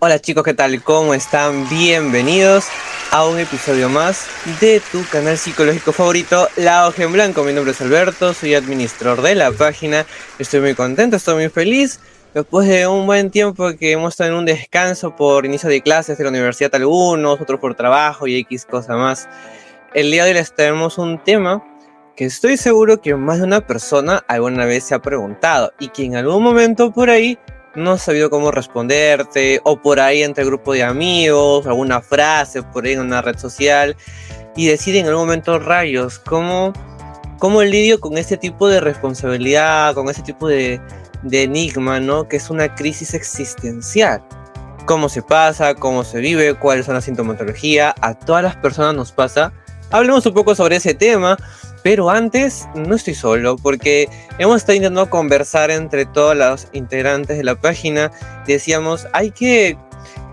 Hola chicos, ¿qué tal? ¿Cómo están? Bienvenidos a un episodio más de tu canal psicológico favorito, La Hoja en Blanco. Mi nombre es Alberto, soy administrador de la página. Estoy muy contento, estoy muy feliz. Después de un buen tiempo que hemos estado en un descanso por inicio de clases de la universidad algunos, otros por trabajo y X cosa más. El día de hoy les traemos un tema que estoy seguro que más de una persona alguna vez se ha preguntado y que en algún momento por ahí no has sabido cómo responderte, o por ahí entre el grupo de amigos, alguna frase por ahí en una red social, y decide en algún momento, rayos, cómo lidio con este tipo de responsabilidad, con este tipo de enigma, ¿no? Que es una crisis existencial. ¿Cómo se pasa? ¿Cómo se vive? ¿Cuáles son las sintomatologías? A todas las personas nos pasa. Hablemos un poco sobre ese tema, pero antes no estoy solo porque hemos estado intentando conversar entre todos los integrantes de la página. Decíamos, hay que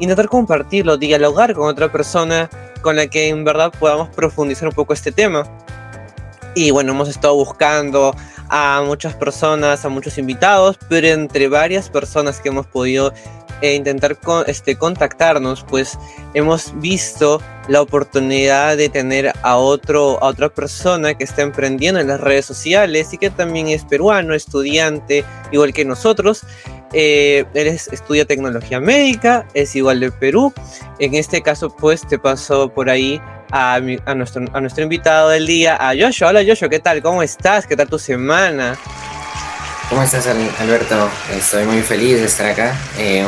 intentar compartirlo, dialogar con otra persona con la que en verdad podamos profundizar un poco este tema. Y bueno, hemos estado buscando a muchas personas, a muchos invitados, pero entre varias personas que hemos podido intentar contactarnos, pues hemos visto la oportunidad de tener a otra persona que está emprendiendo en las redes sociales y que también es peruano, estudiante, igual que nosotros. Él estudia tecnología médica, es igual de Perú. En este caso, pues te paso por ahí a nuestro invitado del día, a Joshua. Hola Joshua, ¿qué tal? ¿Cómo estás? ¿Qué tal tu semana? ¿Cómo estás, Alberto? Estoy muy feliz de estar acá.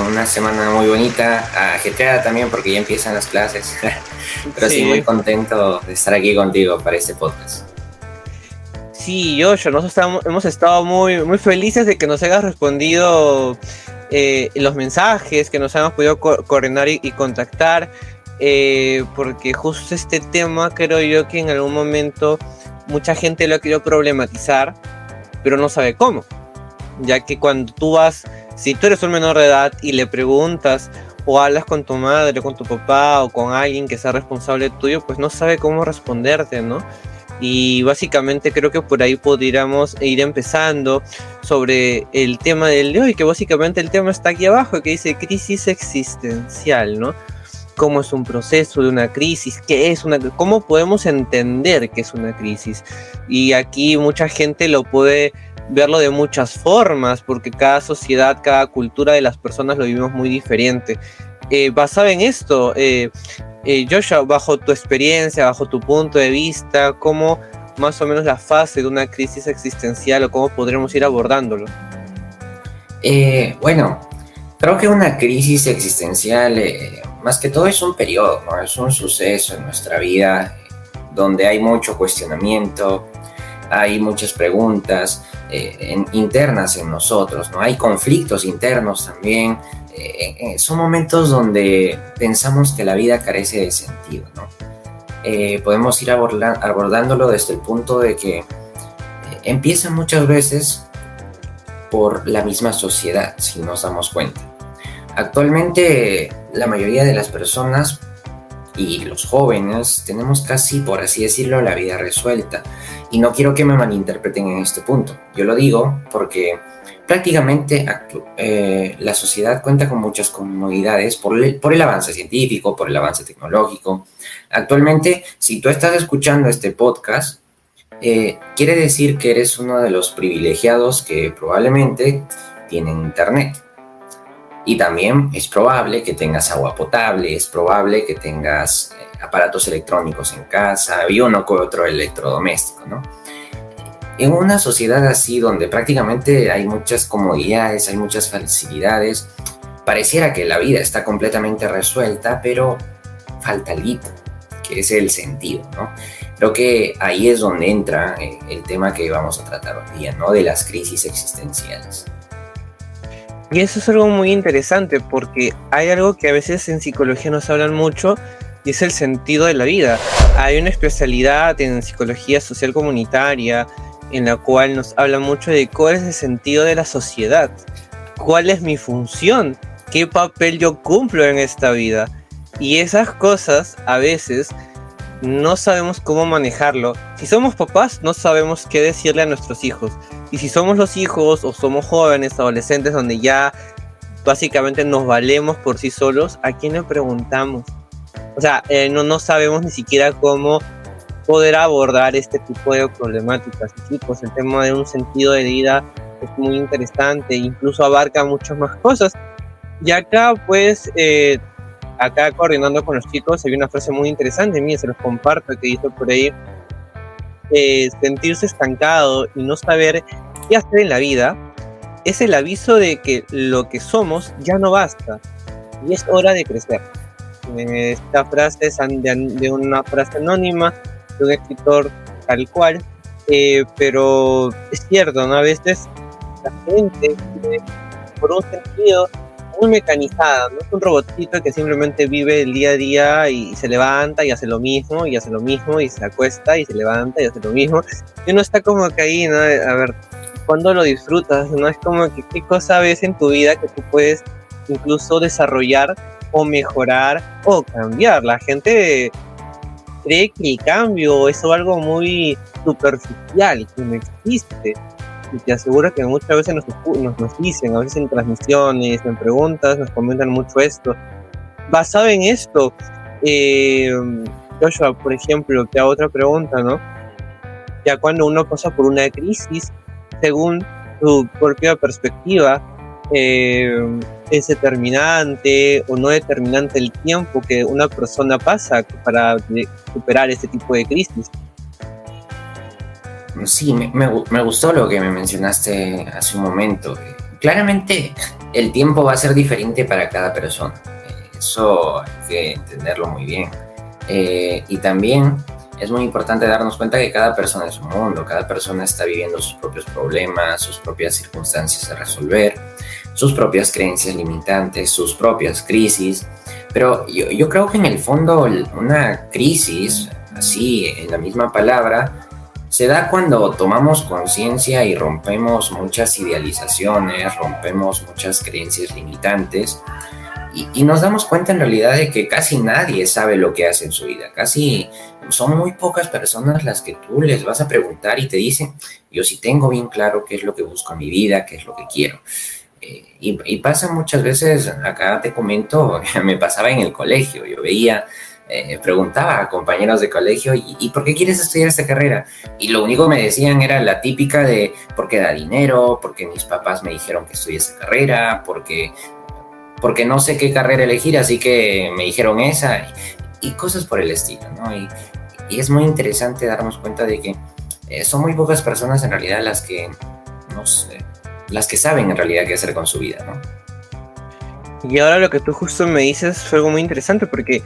Una semana muy bonita, ajetreada también porque ya empiezan las clases. Pero sí, muy contento de estar aquí contigo para este podcast. Sí, Joshua, nosotros hemos estado muy felices de que nos hayas respondido los mensajes, que nos hayamos podido coordinar y contactar, porque justo este tema creo yo que en algún momento mucha gente lo ha querido problematizar, pero no sabe cómo. Ya que cuando si tú eres un menor de edad y le preguntas o hablas con tu madre, con tu papá o con alguien que sea responsable tuyo, pues no sabe cómo responderte, ¿no? Y básicamente creo que por ahí podríamos ir empezando sobre el tema del de hoy, que básicamente el tema está aquí abajo, que dice crisis existencial, ¿no? ¿Cómo es un proceso de una crisis? ¿Cómo podemos entender qué es una crisis? Y aquí mucha gente lo puede verlo de muchas formas, porque cada sociedad, cada cultura de las personas lo vivimos muy diferente. Basado en esto, Joshua, bajo tu experiencia, bajo tu punto de vista, ¿cómo más o menos la fase de una crisis existencial o cómo podremos ir abordándolo? Bueno, creo que una crisis existencial, más que todo es un periodo, ¿no? Es un suceso en nuestra vida donde hay mucho cuestionamiento, hay muchas preguntas internas en nosotros, ¿no? Hay conflictos internos también. Son momentos donde pensamos que la vida carece de sentido, ¿no? Podemos ir abordándolo desde el punto de que empieza muchas veces por la misma sociedad, si nos damos cuenta. Actualmente, la mayoría de las personas y los jóvenes tenemos casi, por así decirlo, la vida resuelta. Y no quiero que me malinterpreten en este punto. Yo lo digo porque prácticamente la sociedad cuenta con muchas comodidades por el avance científico, por el avance tecnológico. Actualmente, si tú estás escuchando este podcast, quiere decir que eres uno de los privilegiados que probablemente tienen internet. Y también es probable que tengas agua potable, es probable que tengas aparatos electrónicos en casa y uno que otro electrodoméstico, ¿no? En una sociedad así donde prácticamente hay muchas comodidades, hay muchas facilidades, pareciera que la vida está completamente resuelta, pero falta algo, que es el sentido, ¿no? Creo que ahí es donde entra el tema que vamos a tratar hoy día, ¿no? De las crisis existenciales. Y eso es algo muy interesante porque hay algo que a veces en psicología nos hablan mucho y es el sentido de la vida. Hay una especialidad en psicología social comunitaria en la cual nos habla mucho de cuál es el sentido de la sociedad, cuál es mi función, qué papel yo cumplo en esta vida. Y esas cosas a veces no sabemos cómo manejarlo. Si somos papás, no sabemos qué decirle a nuestros hijos. Y si somos los hijos o somos jóvenes, adolescentes, donde ya básicamente nos valemos por sí solos, ¿a quién le preguntamos? O sea, no sabemos ni siquiera cómo poder abordar este tipo de problemáticas. Y sí, pues el tema de un sentido de vida es muy interesante, incluso abarca muchas más cosas. Y acá, pues, acá coordinando con los chicos, hay una frase muy interesante, mira, se los comparto, que dice por ahí, sentirse estancado y no saber qué hacer en la vida es el aviso de que lo que somos ya no basta y es hora de crecer. Esta frase es de una frase anónima de un escritor tal cual, pero es cierto, ¿no? A veces la gente vive por un sentido muy mecanizada, no es un robotito que simplemente vive el día a día y se levanta y hace lo mismo y hace lo mismo y se acuesta y se levanta y hace lo mismo y uno está como que ahí, ¿no? A ver, ¿cuándo lo disfrutas? ¿No? Es como que qué cosa ves en tu vida que tú puedes incluso desarrollar o mejorar o cambiar. La gente cree que el cambio es algo muy superficial, que no existe. Y te aseguro que muchas veces nos dicen, a veces en transmisiones, en preguntas, nos comentan mucho esto. Basado en esto, Joshua, por ejemplo, te hago otra pregunta, ¿no? Ya cuando uno pasa por una crisis, según tu propia perspectiva, es determinante o no determinante el tiempo que una persona pasa para superar este tipo de crisis. Sí, me gustó lo que me mencionaste hace un momento. Claramente el tiempo va a ser diferente para cada persona. Eso hay que entenderlo muy bien. Y también es muy importante darnos cuenta que cada persona es un mundo, cada persona está viviendo sus propios problemas, sus propias circunstancias a resolver, sus propias creencias limitantes, sus propias crisis. Pero yo creo que en el fondo una crisis, así en la misma palabra, se da cuando tomamos conciencia y rompemos muchas idealizaciones, rompemos muchas creencias limitantes y nos damos cuenta en realidad de que casi nadie sabe lo que hace en su vida. Casi son muy pocas personas las que tú les vas a preguntar y te dicen, yo sí tengo bien claro qué es lo que busco en mi vida, qué es lo que quiero. Y pasa muchas veces, acá te comento, me pasaba en el colegio, yo veía... preguntaba a compañeros de colegio ¿y por qué quieres estudiar esta carrera? Y lo único que me decían era la típica de porque da dinero, porque mis papás me dijeron que estudie esa carrera, porque no sé qué carrera elegir, así que me dijeron esa y cosas por el estilo, ¿no? Y es muy interesante darnos cuenta de que son muy pocas personas en realidad las que saben en realidad qué hacer con su vida, ¿no? Y ahora lo que tú justo me dices fue algo muy interesante porque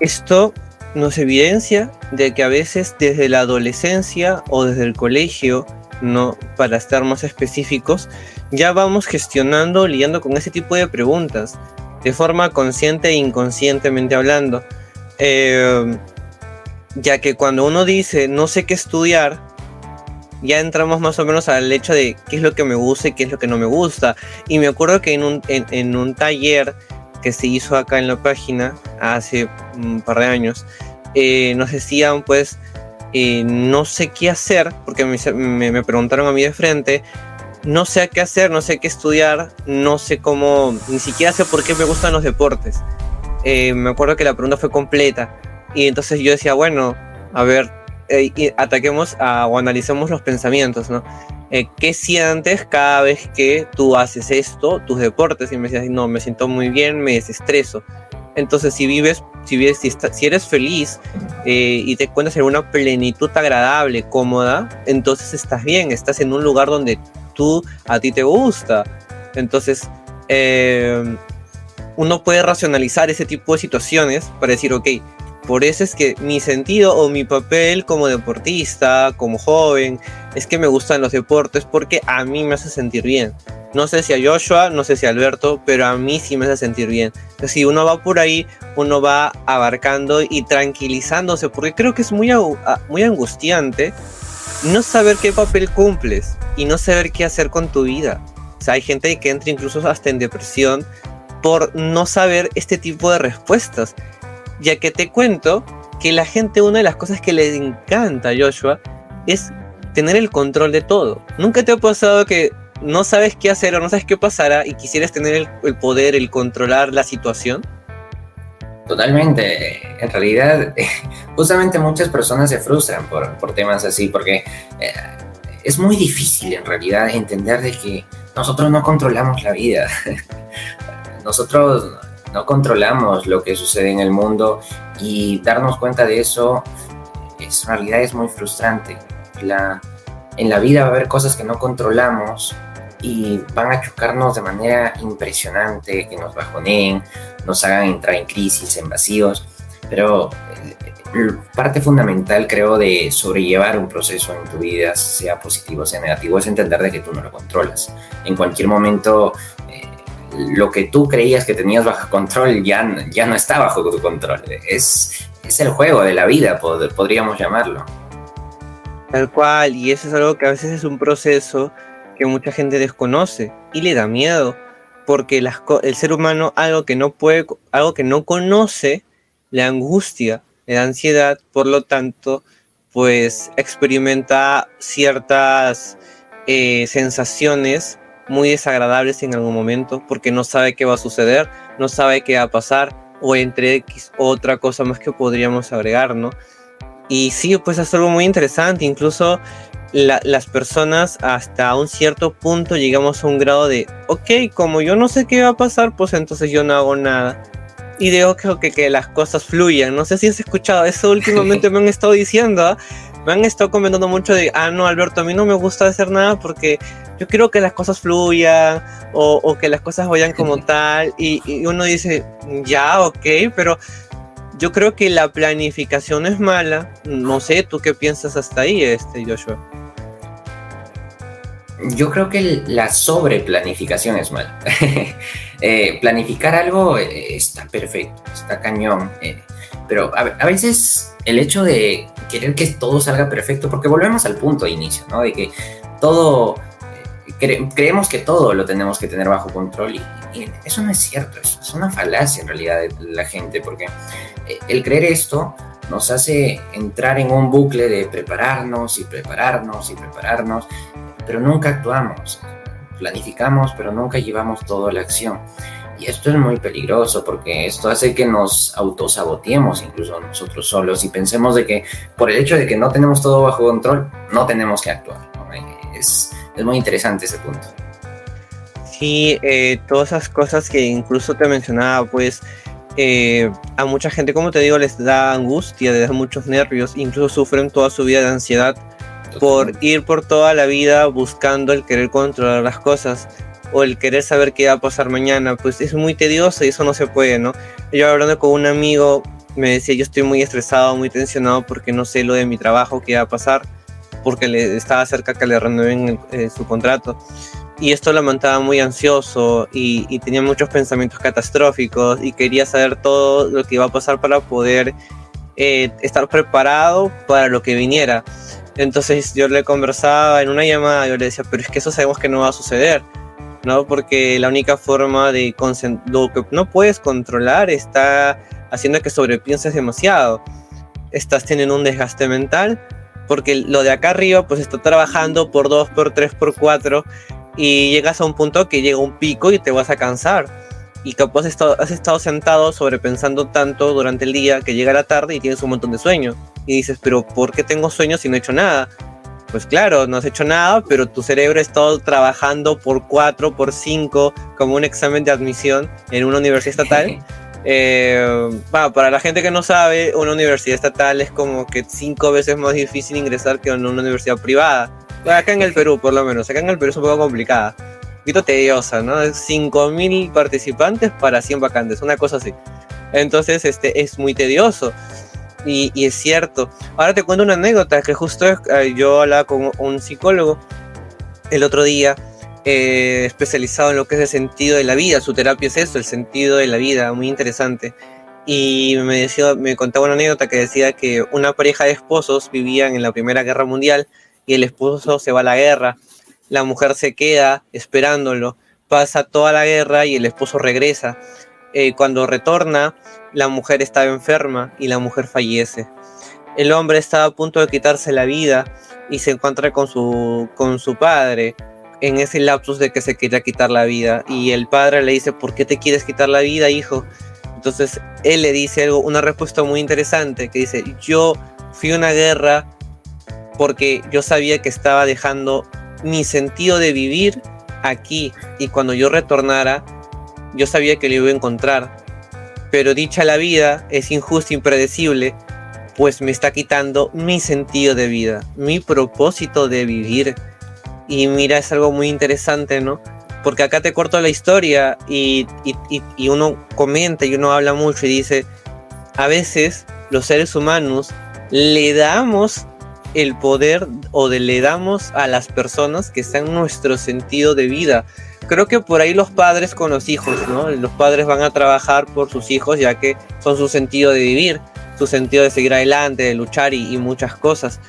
esto nos evidencia de que a veces desde la adolescencia o desde el colegio, no, para estar más específicos, ya vamos gestionando, lidiando con ese tipo de preguntas, de forma consciente e inconscientemente hablando. Ya que cuando uno dice no sé qué estudiar, ya entramos más o menos al hecho de qué es lo que me gusta y qué es lo que no me gusta. Y me acuerdo que en un taller que se hizo acá en la página hace un par de años, nos decían pues no sé qué hacer, porque me preguntaron a mí de frente, no sé qué hacer, no sé qué estudiar, no sé cómo, ni siquiera sé por qué me gustan los deportes. Me acuerdo que la pregunta fue completa y entonces yo decía, bueno, a ver, ataquemos o analicemos los pensamientos, ¿no? ¿Qué sientes cada vez que tú haces esto, tus deportes? Y me decías, no, me siento muy bien, me desestreso. Entonces, si eres feliz y te encuentras en una plenitud agradable, cómoda, entonces estás bien, estás en un lugar donde a ti te gusta. Entonces, uno puede racionalizar ese tipo de situaciones para decir, ok, por eso es que mi sentido o mi papel como deportista, como joven, es que me gustan los deportes porque a mí me hace sentir bien. No sé si a Joshua, no sé si a Alberto, pero a mí sí me hace sentir bien. Entonces, si uno va por ahí, uno va abarcando y tranquilizándose, porque creo que es muy angustiante no saber qué papel cumples y no saber qué hacer con tu vida. O sea, hay gente que entra incluso hasta en depresión por no saber este tipo de respuestas. Ya que te cuento que la gente, una de las cosas que les encanta a Joshua es tener el control de todo. ¿Nunca te ha pasado que no sabes qué hacer o no sabes qué pasará y quisieras tener el poder, el controlar la situación? Totalmente. En realidad, justamente muchas personas se frustran por temas así, porque eh, es muy difícil en realidad entender de que nosotros no controlamos la vida. Nosotros no controlamos lo que sucede en el mundo y darnos cuenta de eso en realidad es muy frustrante. En la vida va a haber cosas que no controlamos y van a chocarnos de manera impresionante, que nos bajoneen, nos hagan entrar en crisis, en vacíos, pero parte fundamental, creo, de sobrellevar un proceso en tu vida, sea positivo o sea negativo, es entender de que tú no lo controlas. En cualquier momento, lo que tú creías que tenías bajo control ya no está bajo tu control. Es el juego de la vida, podríamos llamarlo. Tal cual, y eso es algo que a veces es un proceso que mucha gente desconoce y le da miedo, porque el ser humano algo que no puede, algo que no conoce, le angustia, le da ansiedad, por lo tanto, pues experimenta ciertas sensaciones muy desagradables en algún momento, porque no sabe qué va a suceder, no sabe qué va a pasar, o entre X otra cosa más que podríamos agregar, ¿no? Y sí, pues es algo muy interesante, incluso las personas hasta un cierto punto llegamos a un grado de, ok, como yo no sé qué va a pasar, pues entonces yo no hago nada. Y dejo que las cosas fluyan. No sé si has escuchado, eso últimamente me han estado diciendo, ¿eh? Me han estado comentando mucho de, no, Alberto, a mí no me gusta hacer nada porque yo quiero que las cosas fluyan o que las cosas vayan como tal. Y uno dice, ya, ok, pero yo creo que la planificación es mala. No sé, ¿tú qué piensas hasta ahí, Joshua? Yo creo que la sobreplanificación es mala. Planificar algo está perfecto, está cañón. Pero a veces el hecho de querer que todo salga perfecto, porque volvemos al punto de inicio, ¿no? De que todo, creemos que todo lo tenemos que tener bajo control y eso no es cierto, es una falacia en realidad de la gente, porque el creer esto nos hace entrar en un bucle de prepararnos y prepararnos y prepararnos, pero nunca actuamos. Planificamos, pero nunca llevamos todo a la acción. Y esto es muy peligroso porque esto hace que nos autosaboteemos incluso nosotros solos y pensemos de que por el hecho de que no tenemos todo bajo control, no tenemos que actuar, ¿no? Es muy interesante ese punto. Sí, todas esas cosas que incluso te mencionaba, pues a mucha gente, como te digo, les da angustia, les da muchos nervios, incluso sufren toda su vida de ansiedad por ir por toda la vida buscando el querer controlar las cosas o el querer saber qué va a pasar mañana. Pues es muy tedioso y eso no se puede, ¿no? Yo hablando con un amigo me decía, yo estoy muy estresado, muy tensionado porque no sé lo de mi trabajo, qué va a pasar, porque le estaba cerca que le renueven su contrato. Y esto lo mantenía muy ansioso y tenía muchos pensamientos catastróficos y quería saber todo lo que iba a pasar para poder estar preparado para lo que viniera. Entonces yo le conversaba en una llamada, yo le decía, pero es que eso sabemos que no va a suceder, ¿no? Porque la única forma de lo que no puedes controlar está haciendo que sobrepienses demasiado. Estás teniendo un desgaste mental porque lo de acá arriba pues está trabajando por 2, por 3, por 4 y llegas a un punto que llega un pico y te vas a cansar. Y capaz has estado sentado sobrepensando tanto durante el día que llega la tarde y tienes un montón de sueño. Y dices, pero ¿por qué tengo sueños si no he hecho nada? Pues claro, no has hecho nada, pero tu cerebro ha estado trabajando por 4, por 5, como un examen de admisión en una universidad estatal. Para la gente que no sabe, una universidad estatal es como que 5 veces más difícil ingresar que en una universidad privada. Acá en el Perú, por lo menos. Acá en el Perú es un poco complicada. Un poquito tediosa, ¿no? 5.000 participantes para 100 vacantes, una cosa así. Entonces, es muy tedioso. Y es cierto. Ahora te cuento una anécdota que justo yo hablaba con un psicólogo el otro día, especializado en lo que es el sentido de la vida. Su terapia es eso, el sentido de la vida, muy interesante. Y me contaba una anécdota que decía que una pareja de esposos vivían en la Primera Guerra Mundial y el esposo se va a la guerra. La mujer se queda esperándolo, pasa toda la guerra y el esposo regresa. Cuando retorna, la mujer estaba enferma y la mujer fallece. El hombre estaba a punto de quitarse la vida y se encuentra con su padre, en ese lapsus de que se quería quitar la vida, y el padre le dice, ¿por qué te quieres quitar la vida, hijo? Entonces él le dice una respuesta muy interesante, que dice, yo fui a una guerra porque yo sabía que estaba dejando mi sentido de vivir aquí, y cuando yo retornara, yo sabía que lo iba a encontrar, pero dicha la vida es injusta e impredecible, pues me está quitando mi sentido de vida, mi propósito de vivir. Y mira, es algo muy interesante, ¿no? Porque acá te corto la historia y uno comenta y uno habla mucho y dice, a veces los seres humanos le damos el poder le damos a las personas que están en nuestro sentido de vida. Creo que por ahí los padres con los hijos, ¿no? Los padres van a trabajar por sus hijos ya que son su sentido de vivir, su sentido de seguir adelante, de luchar y muchas cosas.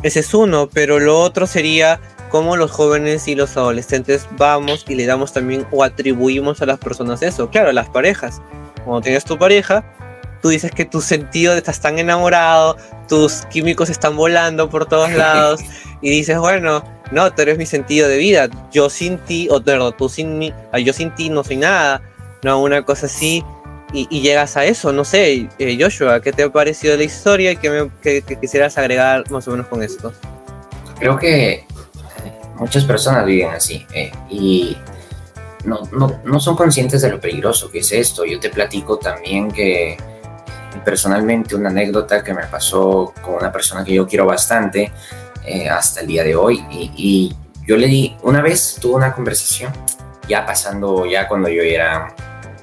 Ese es uno, pero lo otro sería cómo los jóvenes y los adolescentes vamos y le damos también o atribuimos a las personas eso. Claro, a las parejas. Cuando tienes tu pareja, tú dices que tu sentido de estás tan enamorado, tus químicos están volando por todos lados y dices, bueno, no, tú eres mi sentido de vida. Yo sin ti, tú sin mí, yo sin ti no soy nada. No, una cosa así. Y llegas a eso, no sé, Joshua, ¿qué te ha parecido la historia y qué quisieras agregar más o menos con esto? Creo que muchas personas viven así y no son conscientes de lo peligroso que es esto. Yo te platico también que personalmente una anécdota que me pasó con una persona que yo quiero bastante hasta el día de hoy y yo le di, una vez tuve una conversación ya cuando yo era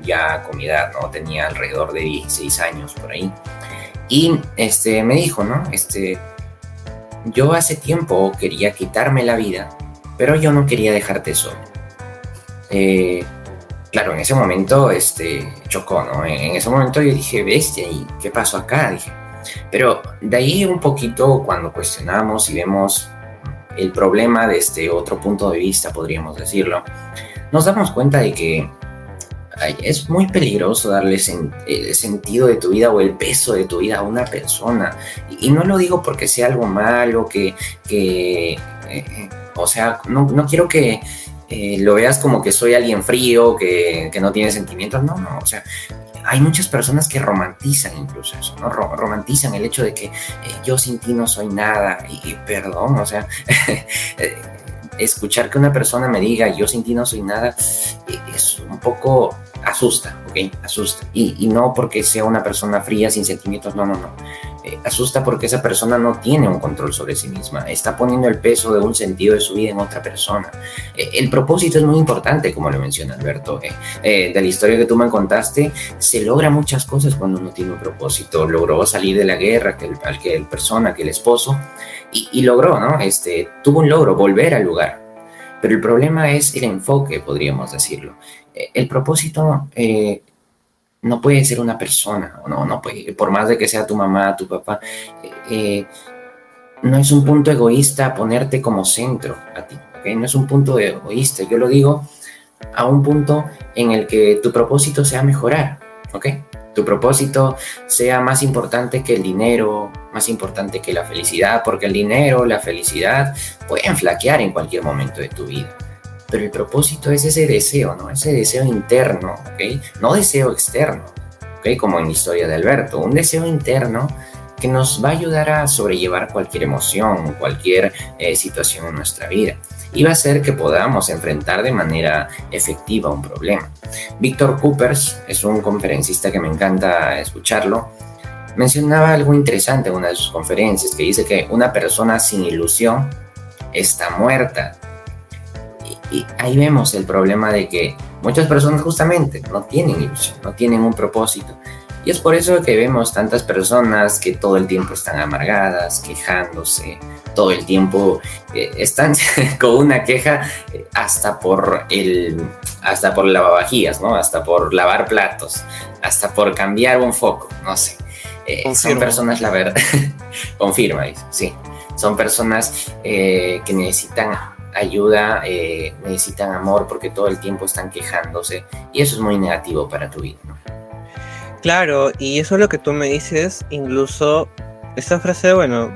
ya con mi edad, ¿no? Tenía alrededor de 16 años por ahí. Y me dijo, ¿no? Yo hace tiempo quería quitarme la vida, pero yo no quería dejarte solo. Claro, en ese momento chocó, ¿no? En ese momento yo dije, bestia, ¿y qué pasó acá? Dije. Pero de ahí un poquito, cuando cuestionamos y vemos el problema de este otro punto de vista, podríamos decirlo, nos damos cuenta de que es muy peligroso darle el sentido de tu vida o el peso de tu vida a una persona. Y no lo digo porque sea algo malo, o sea, no quiero que lo veas como que soy alguien frío, que no tiene sentimientos. No, o sea, hay muchas personas que romantizan incluso eso, ¿no? Romantizan el hecho de que yo sin ti no soy nada. Y perdón, o sea... escuchar que una persona me diga yo sin ti no soy nada es un poco asusta, ¿ok? Asusta. Y no porque sea una persona fría, sin sentimientos, no. Asusta porque esa persona no tiene un control sobre sí misma, está poniendo el peso de un sentido de su vida en otra persona. El propósito es muy importante, como lo menciona Alberto. De la historia que tú me contaste, se logra muchas cosas cuando uno tiene un propósito. Logró salir de la guerra, aquel esposo, y logró, ¿no? Tuvo un logro, volver al lugar. Pero el problema es el enfoque, podríamos decirlo. El propósito no puede ser una persona, no puede, por más de que sea tu mamá, tu papá, no es un punto egoísta ponerte como centro a ti, ¿okay? No es un punto egoísta, yo lo digo a un punto en el que tu propósito sea mejorar, ¿ok? Tu propósito sea más importante que el dinero, más importante que la felicidad, porque el dinero, la felicidad pueden flaquear en cualquier momento de tu vida. Pero el propósito es ese deseo, ¿no? Ese deseo interno, ¿ok? No deseo externo, ¿ok? Como en la historia de Alberto, un deseo interno que nos va a ayudar a sobrellevar cualquier emoción, cualquier situación en nuestra vida. Y va a hacer que podamos enfrentar de manera efectiva un problema. Víctor Coopers es un conferencista que me encanta escucharlo. Mencionaba algo interesante en una de sus conferencias, que dice que una persona sin ilusión está muerta. Y ahí vemos el problema de que muchas personas justamente no tienen ilusión, no tienen un propósito. Y es por eso que vemos tantas personas que todo el tiempo están amargadas, quejándose, todo el tiempo están con una queja hasta por lavavajillas, ¿no? Hasta por lavar platos, hasta por cambiar un foco, no sé. Son personas, la verdad, confirma, sí, son personas que necesitan ayuda, necesitan amor porque todo el tiempo están quejándose y eso es muy negativo para tu vida, ¿no? Claro, y eso es lo que tú me dices, incluso esta frase, bueno,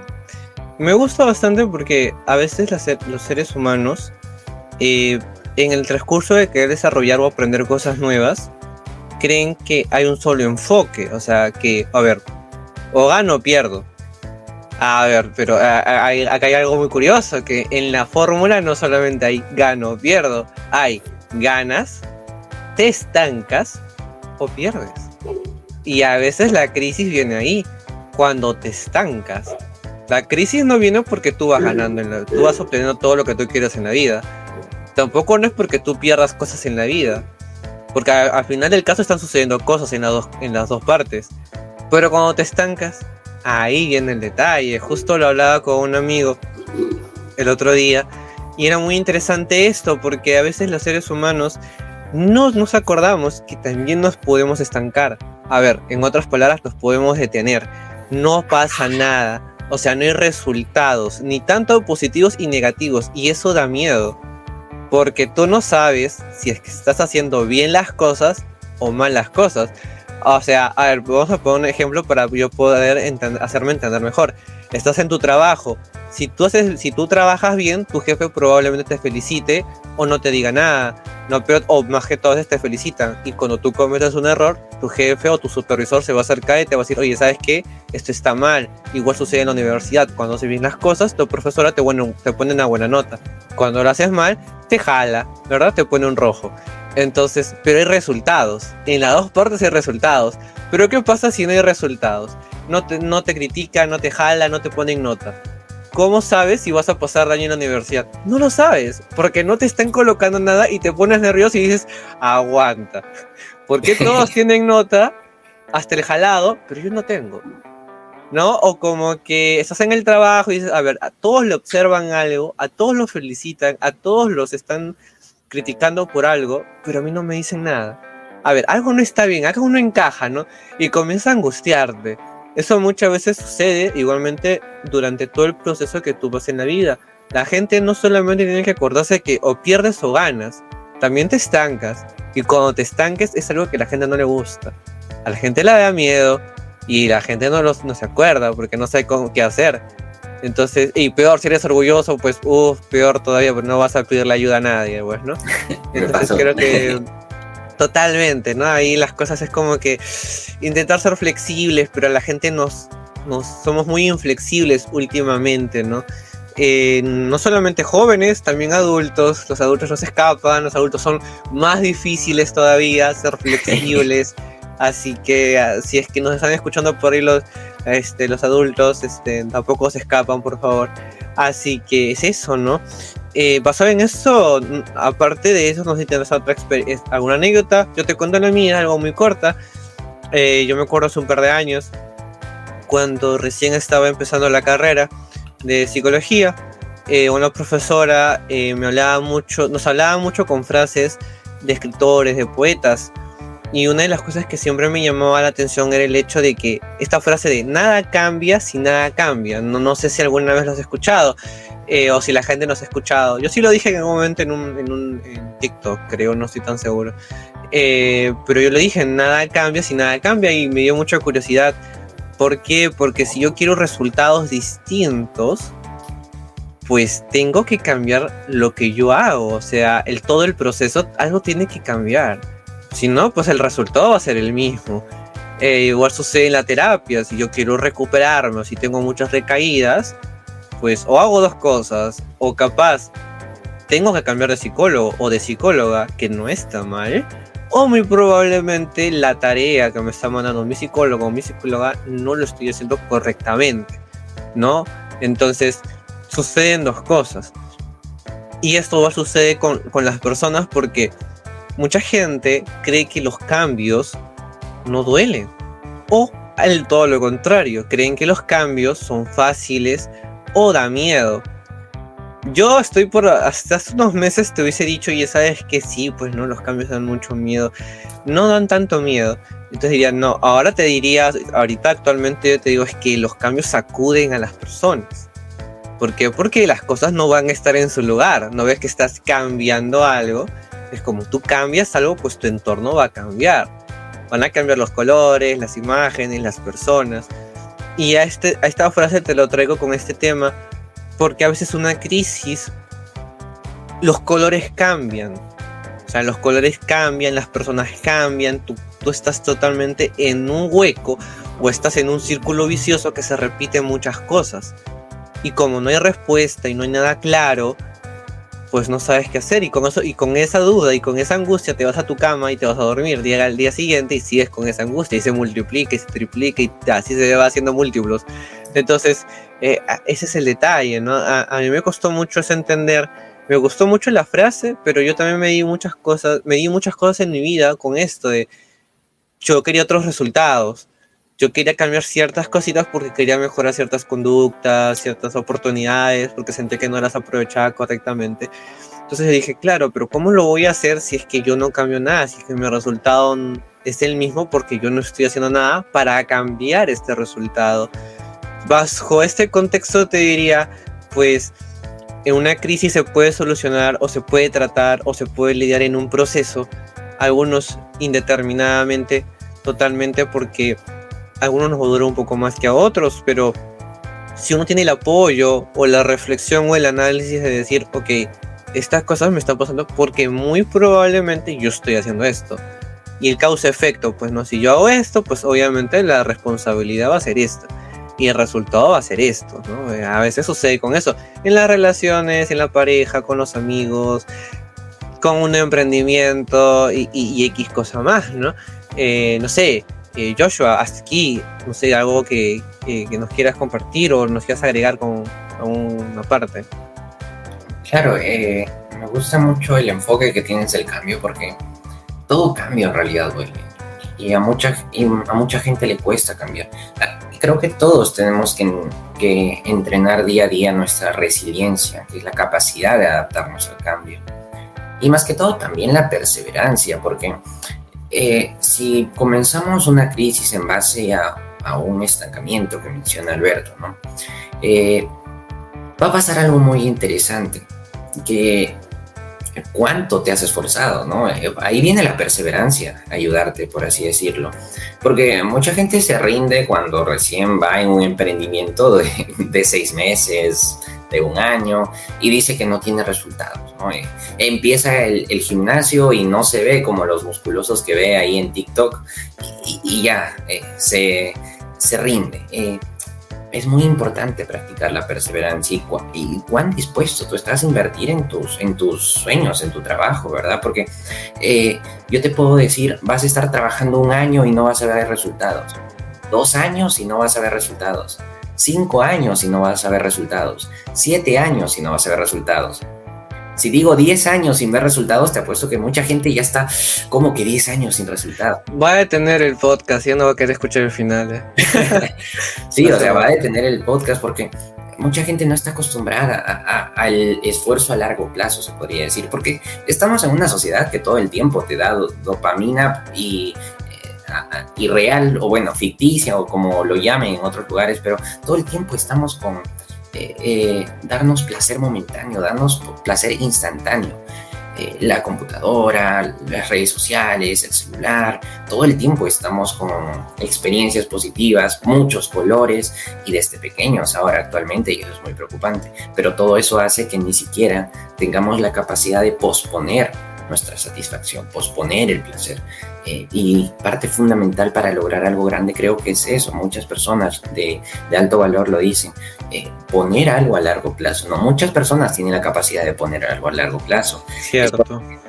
Me gusta bastante porque a veces los seres humanos, en el transcurso de querer desarrollar o aprender cosas nuevas, creen que hay un solo enfoque. O sea, que, a ver, o gano o pierdo. A ver, pero acá hay algo muy curioso, que en la fórmula no solamente hay gano o pierdo, hay ganas, te estancas o pierdes. Y a veces la crisis viene ahí, cuando te estancas. La crisis no viene porque tú vas ganando, tú vas obteniendo todo lo que tú quieres en la vida. Tampoco no es porque tú pierdas cosas en la vida, porque al final del caso están sucediendo cosas en las dos partes. Pero cuando te estancas, ahí viene el detalle. Justo lo hablaba con un amigo el otro día y era muy interesante esto, porque a veces los seres humanos no nos acordamos que también nos podemos estancar. A ver, en otras palabras, nos podemos detener. No pasa nada. O sea, no hay resultados, ni tanto positivos y negativos, y eso da miedo. Porque tú no sabes si es que estás haciendo bien las cosas o mal las cosas. O sea, a ver, vamos a poner un ejemplo para yo poder hacerme entender mejor. Estás en tu trabajo. Si tú trabajas bien, tu jefe probablemente te felicite o no te diga nada. No, pero, o más que todos te felicitan. Y cuando tú cometes un error, tu jefe o tu supervisor se va a acercar y te va a decir, oye, ¿sabes qué? Esto está mal. Igual sucede en la universidad. Cuando haces bien las cosas, tu profesora te pone una buena nota. Cuando lo haces mal, te jala, ¿verdad? Te pone un rojo. Entonces, pero hay resultados. En las dos partes hay resultados. Pero ¿qué pasa si no hay resultados? No te critican, no te jala, no te ponen nota. ¿Cómo sabes si vas a pasar daño en la universidad? No lo sabes, porque no te están colocando nada y te pones nervioso y dices, aguanta. Porque todos tienen nota, hasta el jalado, pero yo no tengo. ¿No? O como que estás en el trabajo y dices, a ver, a todos le observan algo, a todos los felicitan, a todos los están criticando por algo, pero a mí no me dicen nada. A ver, algo no está bien, algo no encaja, ¿no? Y comienza a angustiarte. Eso muchas veces sucede igualmente durante todo el proceso que tú vas en la vida. La gente no solamente tiene que acordarse que o pierdes o ganas, también te estancas. Y cuando te estanques es algo que a la gente no le gusta. A la gente le da miedo y la gente no se acuerda porque no sabe qué hacer. Entonces, y peor, si eres orgulloso, pues, peor todavía, pero no vas a pedirle ayuda a nadie, pues, ¿no? Entonces creo que totalmente, ¿no? Ahí las cosas es como que intentar ser flexibles, pero la gente nos somos muy inflexibles últimamente, ¿no? No solamente jóvenes, también adultos. Los adultos no se escapan, los adultos son más difíciles todavía, ser flexibles. Así que si es que nos están escuchando por ahí los adultos, tampoco se escapan, por favor. Así que es eso, ¿no? Basado en eso, aparte de eso, no sé si tienes alguna anécdota. Yo te cuento la mía, algo muy corta. Yo me acuerdo hace un par de años, cuando recién estaba empezando la carrera de psicología, una profesora nos hablaba mucho con frases de escritores, de poetas. Y una de las cosas que siempre me llamaba la atención era el hecho de que esta frase de nada cambia si nada cambia. No sé si alguna vez lo has escuchado, o si la gente nos ha escuchado. Yo sí lo dije en algún momento en TikTok, creo, no estoy tan seguro. Pero yo lo dije, nada cambia si nada cambia, y me dio mucha curiosidad. ¿Por qué? Porque si yo quiero resultados distintos, pues tengo que cambiar lo que yo hago. O sea, todo el proceso, algo tiene que cambiar. Si no, pues el resultado va a ser el mismo. Igual sucede en la terapia. Si yo quiero recuperarme o si tengo muchas recaídas, pues o hago dos cosas, o capaz tengo que cambiar de psicólogo o de psicóloga, que no está mal, o muy probablemente la tarea que me está mandando mi psicólogo o mi psicóloga no lo estoy haciendo correctamente, ¿no? Entonces suceden dos cosas. Y esto va a suceder con las personas porque mucha gente cree que los cambios no duelen, o todo lo contrario, creen que los cambios son fáciles o da miedo. Yo hasta hace unos meses te hubiese dicho, y sabes que sí, pues no, los cambios dan mucho miedo, no dan tanto miedo. Entonces diría, no, ahorita actualmente yo te digo, es que los cambios sacuden a las personas. ¿Por qué? Porque las cosas no van a estar en su lugar, no ves que estás cambiando algo. Es como tú cambias algo, pues tu entorno va a cambiar. Van a cambiar los colores, las imágenes, las personas. Y a esta frase te lo traigo con este tema, porque a veces una crisis, los colores cambian. O sea, los colores cambian, las personas cambian, tú estás totalmente en un hueco o estás en un círculo vicioso que se repite muchas cosas. Y como no hay respuesta y no hay nada claro, pues no sabes qué hacer, y con eso, y con esa duda y con esa angustia te vas a tu cama y te vas a dormir. Llega el día siguiente y sigues con esa angustia y se multiplica y se triplica y así se va haciendo múltiplos. Entonces, ese es el detalle, ¿no? A mí me costó mucho eso entender. Me gustó mucho la frase, pero yo también me di muchas cosas en mi vida con esto de yo quería otros resultados. Yo quería cambiar ciertas cositas porque quería mejorar ciertas conductas, ciertas oportunidades, porque sentí que no las aprovechaba correctamente. Entonces dije, claro, pero ¿cómo lo voy a hacer si es que yo no cambio nada? Si es que mi resultado es el mismo porque yo no estoy haciendo nada para cambiar este resultado. Bajo este contexto te diría, pues, en una crisis se puede solucionar o se puede tratar o se puede lidiar en un proceso, algunos indeterminadamente, totalmente, porque algunos nos va a durar un poco más que a otros, pero si uno tiene el apoyo o la reflexión o el análisis de decir, ok, estas cosas me están pasando porque muy probablemente yo estoy haciendo esto. Y el causa-efecto, pues no, si yo hago esto, pues obviamente la responsabilidad va a ser esta. Y el resultado va a ser esto, ¿no? A veces sucede con eso. En las relaciones, en la pareja, con los amigos, con un emprendimiento y X cosa más, ¿no? No sé, Joshua, hasta aquí, no sé, algo que nos quieras compartir o nos quieras agregar con una parte. Claro, me gusta mucho el enfoque que tienes del cambio, porque todo cambio en realidad duele. Y a mucha gente le cuesta cambiar. Creo que todos tenemos que entrenar día a día nuestra resiliencia, que es la capacidad de adaptarnos al cambio. Y más que todo también la perseverancia, porque si comenzamos una crisis en base a un estancamiento que menciona Alberto, ¿no? Va a pasar algo muy interesante, que cuánto te has esforzado, ¿no? Ahí viene la perseverancia, ayudarte, por así decirlo. Porque mucha gente se rinde cuando recién va en un emprendimiento de 6 meses, de 1 año, y dice que no tiene resultados, ¿no? Empieza el gimnasio y no se ve como los musculosos que ve ahí en TikTok y ya se rinde. Es muy importante practicar la perseverancia y cuán dispuesto tú estás a invertir en tus sueños, en tu trabajo, ¿verdad? Porque yo te puedo decir, vas a estar trabajando 1 año y no vas a ver resultados, 2 años y no vas a ver resultados, 5 años y no vas a ver resultados, 7 años y no vas a ver resultados. Si digo 10 años sin ver resultados, te apuesto que mucha gente ya está como que 10 años sin resultados. Va a detener el podcast, ya no va a querer escuchar el final. Sí, o sea, va a detener el podcast porque mucha gente no está acostumbrada al esfuerzo a largo plazo, se podría decir, porque estamos en una sociedad que todo el tiempo te da dopamina y real, o bueno, ficticia, o como lo llamen en otros lugares, pero todo el tiempo estamos con darnos placer momentáneo, darnos placer instantáneo. La computadora, las redes sociales, el celular, todo el tiempo estamos con experiencias positivas, muchos colores, y desde pequeños ahora actualmente, y eso es muy preocupante, pero todo eso hace que ni siquiera tengamos la capacidad de posponer nuestra satisfacción, posponer el placer. Y parte fundamental para lograr algo grande creo que es eso. Muchas personas de alto valor lo dicen, poner algo a largo plazo. No, muchas personas tienen la capacidad de poner algo a largo plazo. Cierto.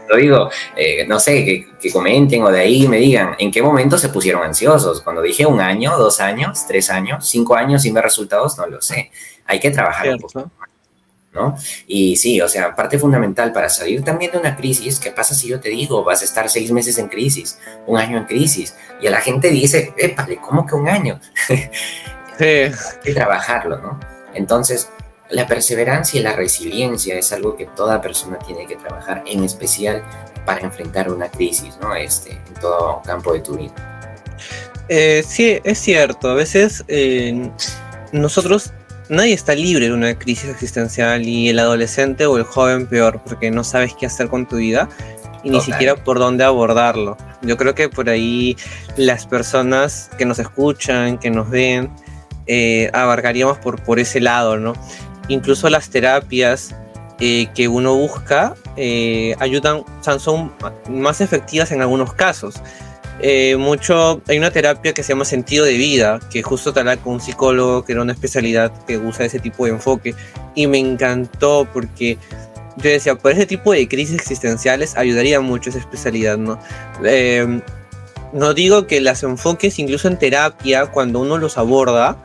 Lo digo, no sé, que comenten o de ahí me digan en qué momento se pusieron ansiosos. Cuando dije 1 año, 2 años, 3 años, 5 años sin ver resultados, no lo sé. Hay que trabajar un poco, ¿no? Y sí, o sea, parte fundamental para salir también de una crisis. ¿Qué pasa si yo te digo, vas a estar 6 meses en crisis, 1 año en crisis? Y a la gente dice, épale, ¿cómo que 1 año? Sí. Hay que trabajarlo, ¿no? Entonces, la perseverancia y la resiliencia es algo que toda persona tiene que trabajar, en especial para enfrentar una crisis, ¿no? En todo campo de tu vida. Sí, es cierto. A veces nosotros... Nadie está libre de una crisis existencial, y el adolescente o el joven peor, porque no sabes qué hacer con tu vida y ni siquiera por dónde abordarlo. Yo creo que por ahí las personas que nos escuchan, que nos ven, abarcaríamos por ese lado, ¿no? Incluso las terapias que uno busca ayudan, o sea, son más efectivas en algunos casos. Hay una terapia que se llama sentido de vida, que justo te habla con un psicólogo que era una especialidad que usa ese tipo de enfoque, y me encantó porque yo decía, por ese tipo de crisis existenciales ayudaría mucho esa especialidad, ¿no? No digo que las enfoques incluso en terapia, cuando uno los aborda,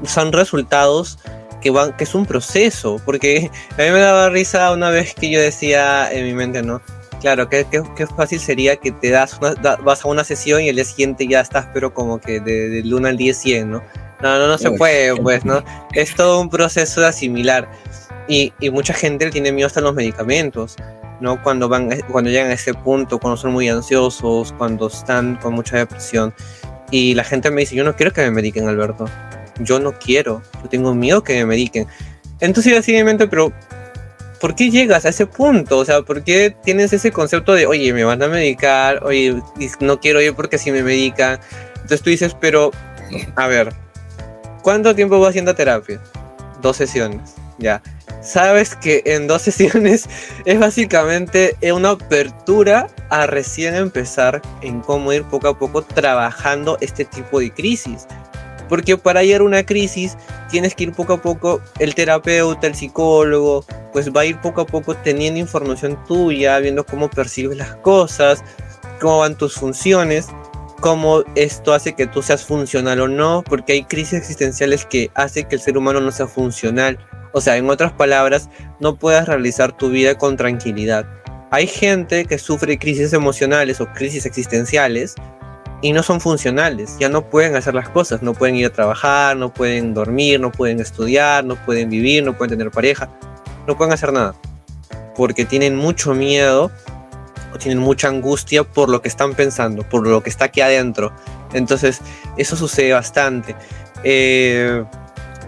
son resultados que es un proceso, porque a mí me daba risa una vez que yo decía en mi mente, ¿no? Claro, qué fácil sería que vas a una sesión y el día siguiente ya estás, pero como que del 1 al 10, 100, ¿no? No se puede, pues, ¿no? Es todo un proceso de asimilar. Y mucha gente tiene miedo hasta los medicamentos, ¿no? Cuando llegan a ese punto, cuando son muy ansiosos, cuando están con mucha depresión. Y la gente me dice, yo no quiero que me mediquen, Alberto. Yo no quiero, yo tengo miedo que me mediquen. Entonces yo así en mi mente, pero ¿por qué llegas a ese punto? O sea, ¿por qué tienes ese concepto de, oye, me van a medicar, oye, no quiero ir porque si me medican? Entonces tú dices, pero, a ver, ¿cuánto tiempo vas haciendo terapia? 2 sesiones, ya. Sabes que en 2 sesiones es básicamente una apertura a recién empezar en cómo ir poco a poco trabajando este tipo de crisis. Porque para llegar a una crisis tienes que ir poco a poco, el terapeuta, el psicólogo, pues va a ir poco a poco teniendo información tuya, viendo cómo percibes las cosas, cómo van tus funciones, cómo esto hace que tú seas funcional o no, porque hay crisis existenciales que hacen que el ser humano no sea funcional. O sea, en otras palabras, no puedas realizar tu vida con tranquilidad. Hay gente que sufre crisis emocionales o crisis existenciales y no son funcionales, ya no pueden hacer las cosas, no pueden ir a trabajar, no pueden dormir, no pueden estudiar, no pueden vivir, no pueden tener pareja, no pueden hacer nada, porque tienen mucho miedo o tienen mucha angustia por lo que están pensando, por lo que está aquí adentro. Entonces, eso sucede bastante.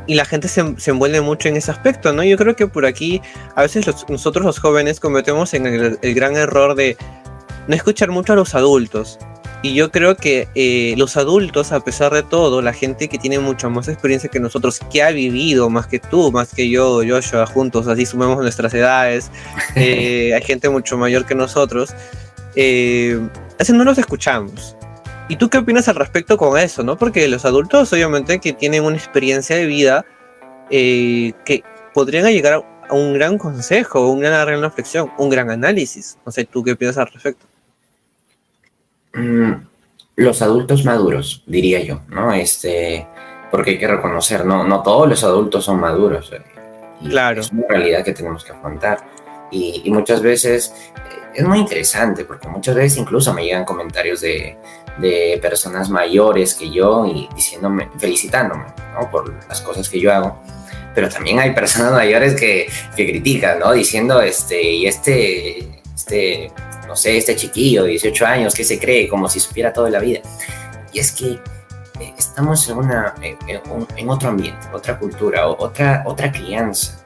Y la gente se envuelve mucho en ese aspecto, ¿no? Yo creo que por aquí, a veces nosotros los jóvenes cometemos el gran error de no escuchar mucho a los adultos. Y yo creo que los adultos, a pesar de todo, la gente que tiene mucha más experiencia que nosotros, que ha vivido más que tú, más que yo, Joshua, juntos, así sumemos nuestras edades, hay gente mucho mayor que nosotros, así no los escuchamos. ¿Y tú qué opinas al respecto con eso, no? Porque los adultos, obviamente, que tienen una experiencia de vida que podrían llegar a un gran consejo, una gran reflexión, un gran análisis. No sé, ¿tú qué opinas al respecto? Los adultos maduros, diría yo, ¿no? Porque hay que reconocer, no todos los adultos son maduros. Y claro. Es una realidad que tenemos que afrontar. Y muchas veces es muy interesante, porque muchas veces incluso me llegan comentarios de personas mayores que yo y felicitándome, ¿no? Por las cosas que yo hago. Pero también hay personas mayores que critican, ¿no? Diciendo, no sé, este chiquillo de 18 años, ¿qué se cree? Como si supiera toda la vida. Y es que estamos en otro ambiente, otra cultura, otra crianza.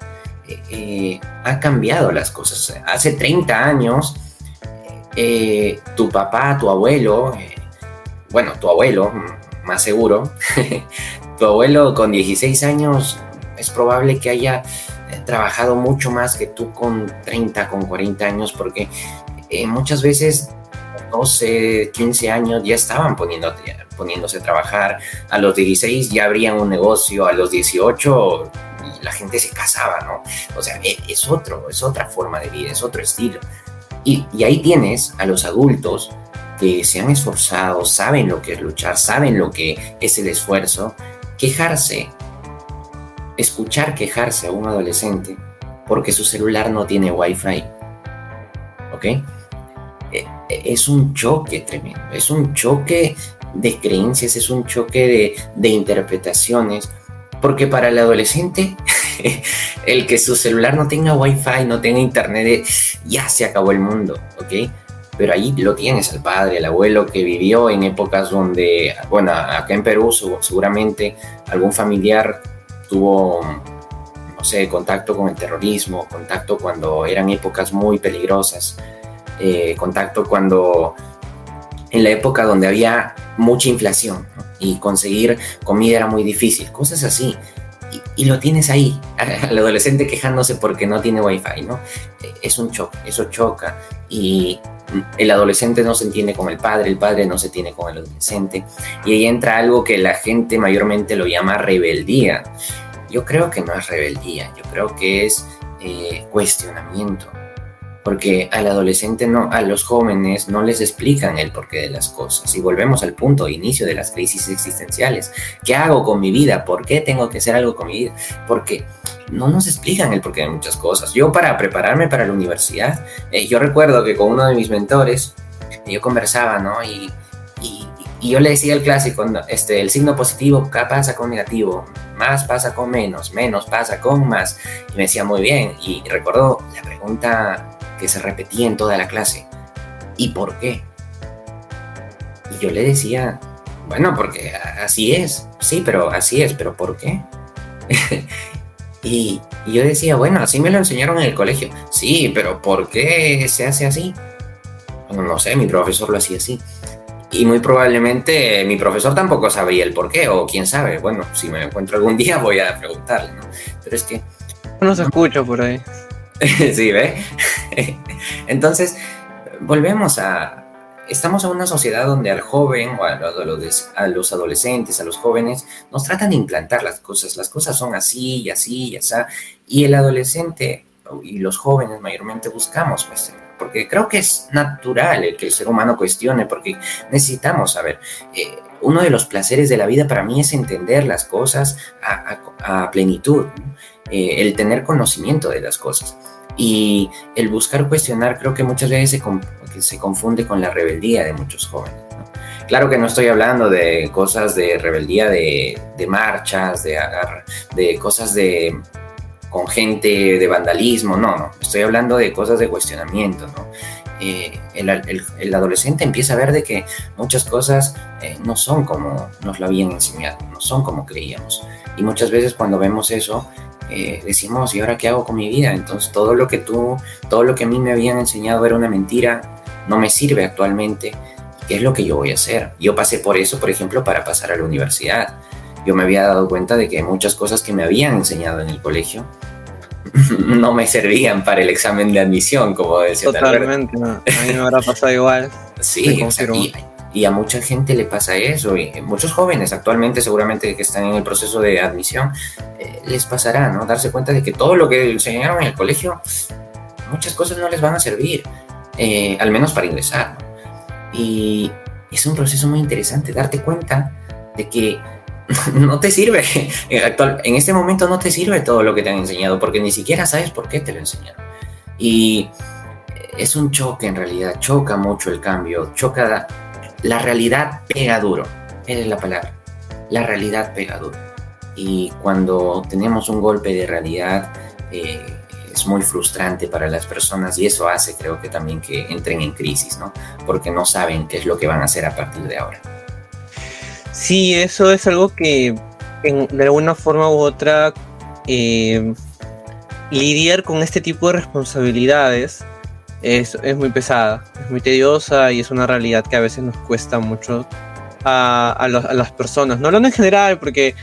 Ha cambiado las cosas. Hace 30 años, tu papá, tu abuelo, tu abuelo, más seguro, tu abuelo con 16 años es probable que haya trabajado mucho más que tú con 30, con 40 años, porque muchas veces 12, 15 años ya estaban poniéndose a trabajar, a los 16 ya abrían un negocio, a los 18 la gente se casaba, ¿no? O sea, es otra forma de vida, es otro estilo. Y ahí tienes a los adultos que se han esforzado, saben lo que es luchar, saben lo que es el esfuerzo, escuchar quejarse a un adolescente porque su celular no tiene Wi-Fi, ¿ok? Es un choque tremendo, es un choque de creencias, es un choque de interpretaciones, porque para el adolescente el que su celular no tenga Wi-Fi, no tenga internet, ya se acabó el mundo, ¿ok? Pero ahí lo tienes al padre, al abuelo que vivió en épocas donde, bueno, acá en Perú seguramente algún familiar tuvo, no sé, contacto con el terrorismo, contacto cuando eran épocas muy peligrosas, contacto cuando en la época donde había mucha inflación, ¿no? Y conseguir comida era muy difícil, cosas así. Y lo tienes ahí, al adolescente quejándose porque no tiene wifi, ¿no? Es un choque, eso choca. Y el adolescente no se entiende con el padre no se entiende con el adolescente. Y ahí entra algo que la gente mayormente lo llama rebeldía. Yo creo que no es rebeldía, yo creo que es cuestionamiento. Porque al adolescente, no, a los jóvenes no les explican el porqué de las cosas. Y volvemos al punto inicio de las crisis existenciales. ¿Qué hago con mi vida? ¿Por qué tengo que hacer algo con mi vida? Porque no nos explican el porqué de muchas cosas. Yo, para prepararme para la universidad, yo recuerdo que con uno de mis mentores, yo conversaba, ¿no? Y yo le decía el clásico, ¿no? El signo positivo pasa con negativo, más pasa con menos, menos pasa con más. Y me decía, muy bien. Y recuerdo la pregunta que se repetía en toda la clase: ¿y por qué? Y yo le decía, bueno, porque así es, sí, pero así es, pero ¿por qué? y yo decía, bueno, así me lo enseñaron en el colegio. Sí, pero ¿por qué se hace así? Bueno, no sé, mi profesor lo hacía así. Y muy probablemente mi profesor tampoco sabría el por qué, o quién sabe. Bueno, si me encuentro algún día voy a preguntarle, ¿no? Pero es que... No se escucha por ahí. Sí, ¿ve? Entonces, volvemos a... Estamos en una sociedad donde al joven o a los adolescentes, a los jóvenes, nos tratan de implantar las cosas son así y así y así, y el adolescente y los jóvenes mayormente buscamos, pues, porque creo que es natural el que el ser humano cuestione, porque necesitamos saber. Uno de los placeres de la vida para mí es entender las cosas a plenitud, ¿no? El tener conocimiento de las cosas. Y el buscar cuestionar creo que muchas veces se confunde con la rebeldía de muchos jóvenes, ¿no? Claro que no estoy hablando de cosas de rebeldía, de marchas, de cosas con gente de vandalismo, no. Estoy hablando de cosas de cuestionamiento, ¿no? El adolescente empieza a ver de que muchas cosas no son como nos lo habían enseñado, no son como creíamos. Y muchas veces cuando vemos eso, decimos, ¿y ahora qué hago con mi vida? Entonces todo lo que a mí me habían enseñado era una mentira, no me sirve actualmente. ¿Qué es lo que yo voy a hacer? Yo pasé por eso, por ejemplo, para pasar a la universidad. Yo me había dado cuenta de que muchas cosas que me habían enseñado en el colegio no me servían para el examen de admisión, como decía Totalmente, no. A mí me habrá pasado igual. Sí, o sea, y a mucha gente le pasa eso, y muchos jóvenes actualmente seguramente que están en el proceso de admisión, les pasará, ¿no? Darse cuenta de que todo lo que enseñaron en el colegio, muchas cosas no les van a servir, al menos para ingresar, ¿no? Y es un proceso muy interesante, darte cuenta de que no te sirve, en este momento no te sirve todo lo que te han enseñado, porque ni siquiera sabes por qué te lo enseñaron. Y es un choque, en realidad, choca mucho el cambio, choca... La realidad pega duro, esa es la palabra. La realidad pega duro. Y cuando tenemos un golpe de realidad, es muy frustrante para las personas, y eso hace, creo que también, que entren en crisis, ¿no? Porque no saben qué es lo que van a hacer a partir de ahora. Sí, eso es algo que de alguna forma u otra lidiar con este tipo de responsabilidades es muy pesada, es muy tediosa, y es una realidad que a veces nos cuesta mucho a las personas. No hablando en general, porque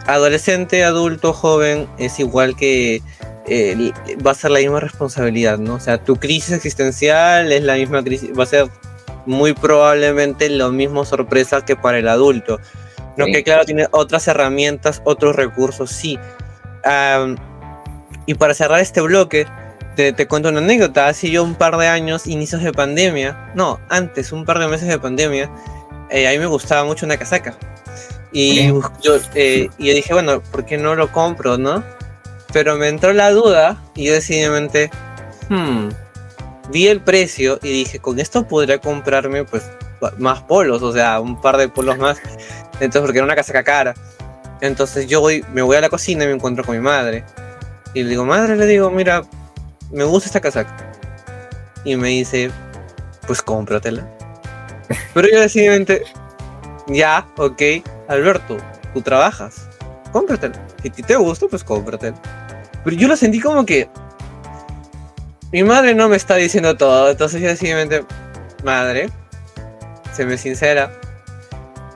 adolescente, adulto, joven es igual, que va a ser la misma responsabilidad, ¿no? O sea, tu crisis existencial es la misma crisis, va a ser muy probablemente lo mismo sorpresa que para el adulto, ¿no? Sí. Que claro, tiene otras herramientas, otros recursos, sí. Y para cerrar este bloque, te cuento una anécdota. Hace yo un par de años, inicios de pandemia, no, antes, un par de meses de pandemia, a mí me gustaba mucho una casaca. Y yo dije, bueno, ¿por qué no lo compro, no? Pero me entró la duda y yo decididamente, vi el precio y dije, con esto podría comprarme pues más polos, o sea, un par de polos más. Entonces, porque era una casaca cara. Entonces me voy a la cocina y me encuentro con mi madre. Y le digo, mira, me gusta esta casaca. Y me dice, pues cómpratela. Pero yo decididamente, ya, ok, Alberto, tú trabajas, cómpratela. Si te gusta, pues cómpratela. Pero yo lo sentí como que mi madre no me está diciendo todo. Entonces yo decididamente, madre, me sincera.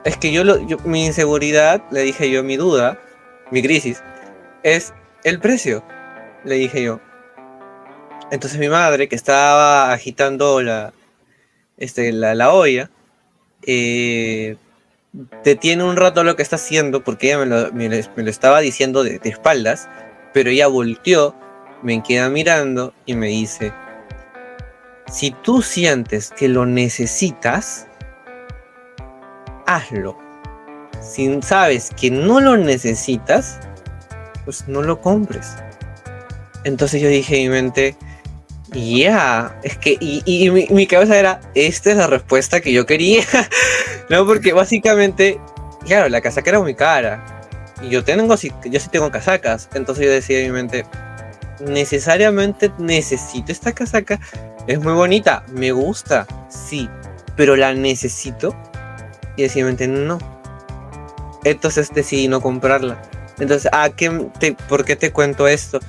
Es que mi inseguridad, le dije yo, mi duda, mi crisis, es el precio, le dije yo. Entonces mi madre, que estaba agitando la olla, detiene un rato lo que está haciendo, porque ella me lo estaba diciendo de espaldas, pero ella volteó, me queda mirando y me dice: si tú sientes que lo necesitas, hazlo. Si sabes que no lo necesitas, pues no lo compres. Entonces yo dije en mi mente, es que, y mi cabeza era, esta es la respuesta que yo quería. No, porque básicamente, claro, la casaca era muy cara. Y yo sí tengo casacas. Entonces yo decía en mi mente, necesariamente necesito esta casaca. Es muy bonita, me gusta, sí, pero la necesito. Y decía en mi mente, no. Entonces decidí no comprarla. Entonces, ¿por qué te cuento esto?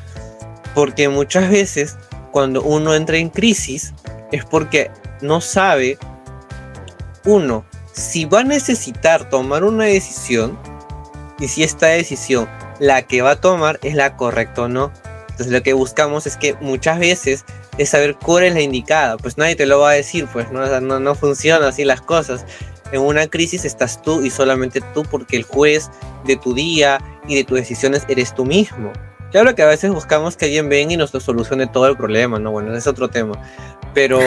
Porque muchas veces cuando uno entra en crisis es porque no sabe, uno, si va a necesitar tomar una decisión y si esta decisión, la que va a tomar, es la correcta o no. Entonces lo que buscamos es que muchas veces es saber cuál es la indicada. Pues nadie te lo va a decir, pues no funciona así las cosas. En una crisis estás tú y solamente tú, porque el juez de tu día y de tus decisiones eres tú mismo. Claro que a veces buscamos que alguien venga y nos solucione todo el problema, ¿no? Bueno, ese es otro tema. Pero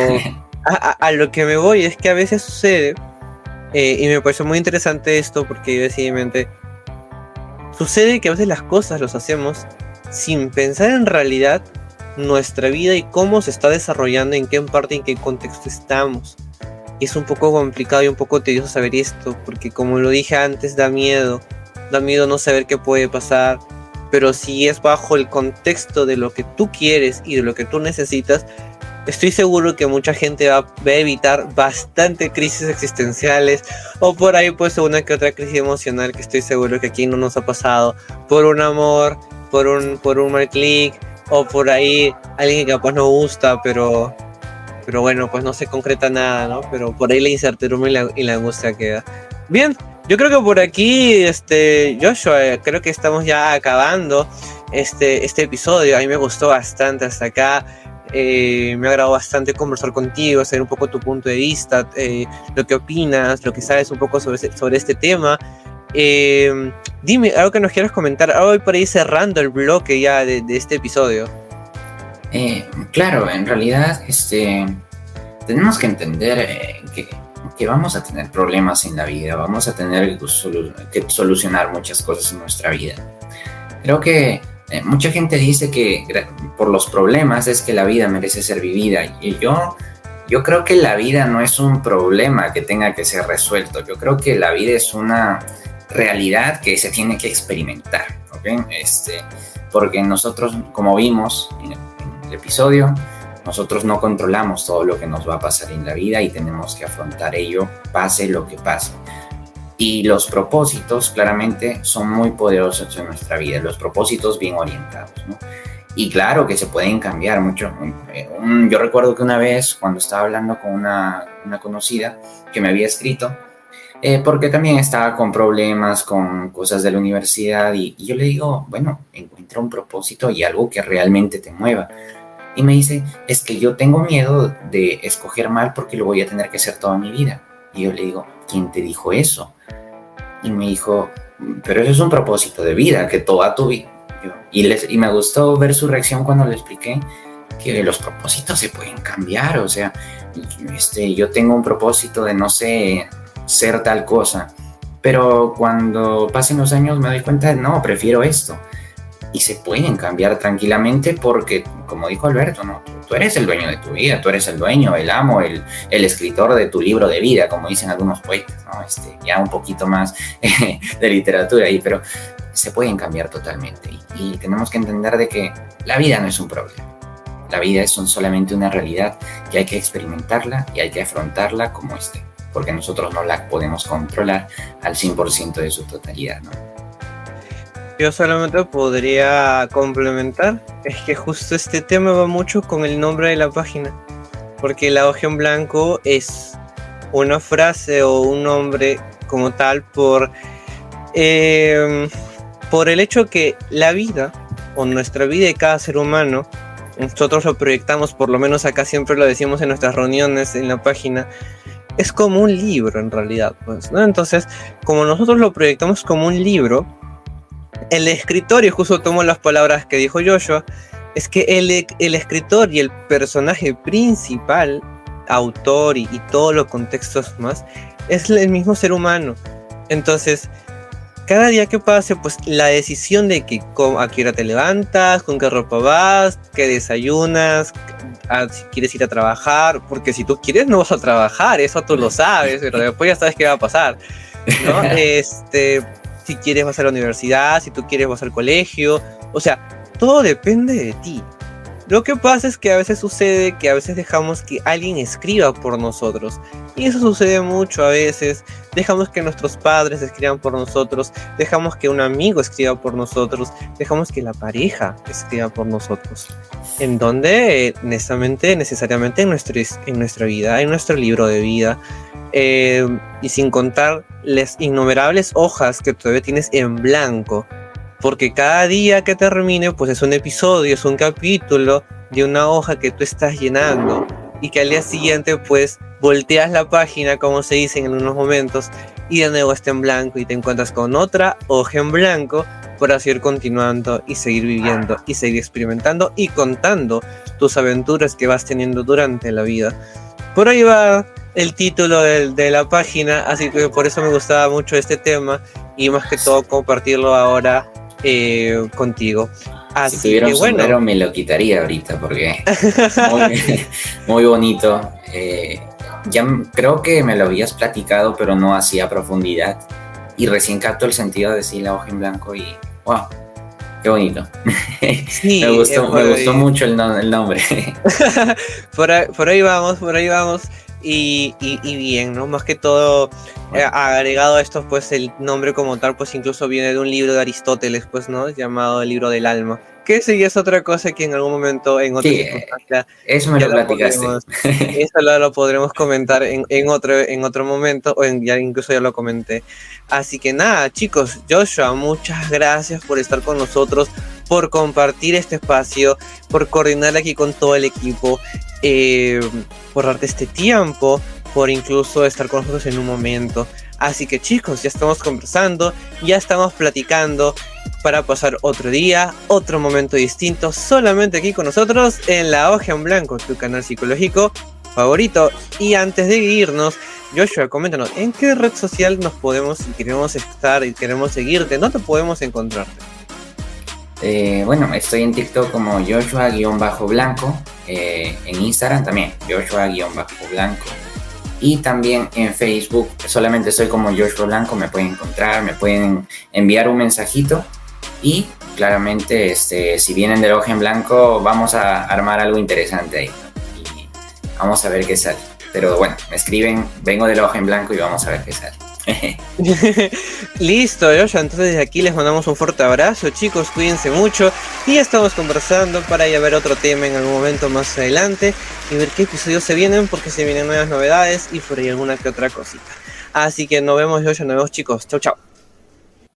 a lo que me voy es que a veces sucede, y me parece muy interesante esto, porque yo decididamente sucede que a veces las cosas las hacemos sin pensar en realidad nuestra vida y cómo se está desarrollando, en qué parte y en qué contexto estamos. Y es un poco complicado y un poco tedioso saber esto, porque como lo dije antes, da miedo no saber qué puede pasar. Pero si es bajo el contexto de lo que tú quieres y de lo que tú necesitas, estoy seguro que mucha gente va a evitar bastante crisis existenciales, o por ahí pues una que otra crisis emocional, que estoy seguro que aquí no nos ha pasado, por un amor, por un mal clic, o por ahí alguien que capaz no gusta, pero bueno, pues no se concreta nada, ¿no? Pero por ahí la incertidumbre y la angustia queda. Bien, yo creo que por aquí, Joshua, creo que estamos ya acabando este episodio. A mí me gustó bastante hasta acá. Me agradó bastante conversar contigo, saber un poco tu punto de vista, lo que opinas, lo que sabes un poco sobre este tema. Dime algo que nos quieras comentar, algo por ahí cerrando el bloque ya de este episodio. Claro, en realidad tenemos que entender que vamos a tener problemas en la vida, vamos a tener que solucionar muchas cosas en nuestra vida. Creo que mucha gente dice que por los problemas es que la vida merece ser vivida, y yo creo que la vida no es un problema que tenga que ser resuelto. Yo creo que la vida es una realidad que se tiene que experimentar, ¿ok? Porque nosotros, como vimos en el episodio, nosotros no controlamos todo lo que nos va a pasar en la vida y tenemos que afrontar ello, pase lo que pase. Y los propósitos, claramente, son muy poderosos en nuestra vida, los propósitos bien orientados, ¿no? Y claro que se pueden cambiar mucho. Yo recuerdo que una vez, cuando estaba hablando con una conocida que me había escrito, porque también estaba con problemas, con cosas de la universidad, y yo le digo, bueno, encuentra un propósito y algo que realmente te mueva. Y me dice, es que yo tengo miedo de escoger mal porque lo voy a tener que hacer toda mi vida. Y yo le digo, ¿quién te dijo eso? Y me dijo, pero eso es un propósito de vida, que toda tu vida. Y me gustó ver su reacción cuando le expliqué que los propósitos se pueden cambiar. O sea, yo tengo un propósito de, no sé, ser tal cosa, pero cuando pasen los años me doy cuenta de, no, prefiero esto. Y se pueden cambiar tranquilamente porque, como dijo Alberto, ¿no? Tú eres el dueño de tu vida, tú eres el dueño, el amo, el escritor de tu libro de vida, como dicen algunos poetas, ¿no? Ya un poquito más de literatura ahí, pero se pueden cambiar totalmente. Y tenemos que entender de que la vida no es un problema. La vida es solamente una realidad que hay que experimentarla y hay que afrontarla como porque nosotros no la podemos controlar al 100% de su totalidad, ¿no? Yo solamente podría complementar, es que justo este tema va mucho con el nombre de la página, porque La Hoja en Blanco es una frase o un nombre como tal por el hecho que la vida o nuestra vida de cada ser humano, nosotros lo proyectamos, por lo menos acá siempre lo decimos en nuestras reuniones en la página, es como un libro en realidad, pues, ¿no? Entonces, como nosotros lo proyectamos como un libro, el escritor, y justo tomo las palabras que dijo Joshua, es que el escritor y el personaje principal, autor y todos los contextos más, es el mismo ser humano. Entonces, cada día que pase, pues la decisión de que a qué hora te levantas, con qué ropa vas, qué desayunas, si quieres ir a trabajar, porque si tú quieres no vas a trabajar, eso tú lo sabes, pero después ya sabes qué va a pasar, ¿no? Si quieres vas a la universidad, si tú quieres vas al colegio, o sea, todo depende de ti. Lo que pasa es que a veces sucede que a veces dejamos que alguien escriba por nosotros. Y eso sucede mucho a veces. Dejamos que nuestros padres escriban por nosotros. Dejamos que un amigo escriba por nosotros. Dejamos que la pareja escriba por nosotros. En donde necesariamente en nuestra vida, en nuestro libro de vida. Y sin contar las innumerables hojas que todavía tienes en blanco. Porque cada día que termine, pues es un episodio, es un capítulo de una hoja que tú estás llenando y que al día siguiente, pues, volteas la página, como se dice en unos momentos, y de nuevo está en blanco y te encuentras con otra hoja en blanco para seguir continuando y seguir viviendo y seguir experimentando y contando tus aventuras que vas teniendo durante la vida. Por ahí va el título de la página, así que por eso me gustaba mucho este tema y más que todo compartirlo ahora contigo. Así si tuviera un sombrero me lo quitaría ahorita porque muy bonito. Ya creo que me lo habías platicado, pero no así a profundidad. Y recién capto el sentido de decir la hoja en blanco y wow, qué bonito. Sí, me gustó mucho el nombre. por ahí vamos. Y bien, ¿no? Más que todo, agregado a esto, pues el nombre como tal, pues incluso viene de un libro de Aristóteles, pues, ¿no? Llamado El Libro del Alma. Que sí es otra cosa que en algún momento, en otra circunstancia... Eso me lo platicaste. Eso lo podremos comentar en otro momento, o ya incluso ya lo comenté. Así que nada, chicos, Joshua, muchas gracias por estar con nosotros, por compartir este espacio, por coordinar aquí con todo el equipo, por darte este tiempo, por incluso estar con nosotros en un momento. Así que chicos, ya estamos conversando, ya estamos platicando para pasar otro día, otro momento distinto, solamente aquí con nosotros en La Hoja en Blanco, tu canal psicológico favorito. Y antes de irnos, Joshua, coméntanos, ¿en qué red social nos podemos, si queremos estar y queremos seguirte, no te podemos encontrarte? Bueno, estoy en TikTok como Joshua-Blanco, en Instagram también, Joshua-Blanco, y también en Facebook solamente soy como Joshua Blanco, me pueden encontrar, me pueden enviar un mensajito y claramente si vienen de La Hoja en Blanco vamos a armar algo interesante ahí y vamos a ver qué sale. Pero bueno, me escriben, vengo de La Hoja en Blanco y vamos a ver qué sale. Listo, Joshua, entonces desde aquí les mandamos un fuerte abrazo, chicos, cuídense mucho y estamos conversando para ya ver otro tema en algún momento más adelante y ver qué episodios se vienen, porque se vienen nuevas novedades y por ahí alguna que otra cosita. Así que nos vemos, Joshua, nos vemos, chicos, chau chau.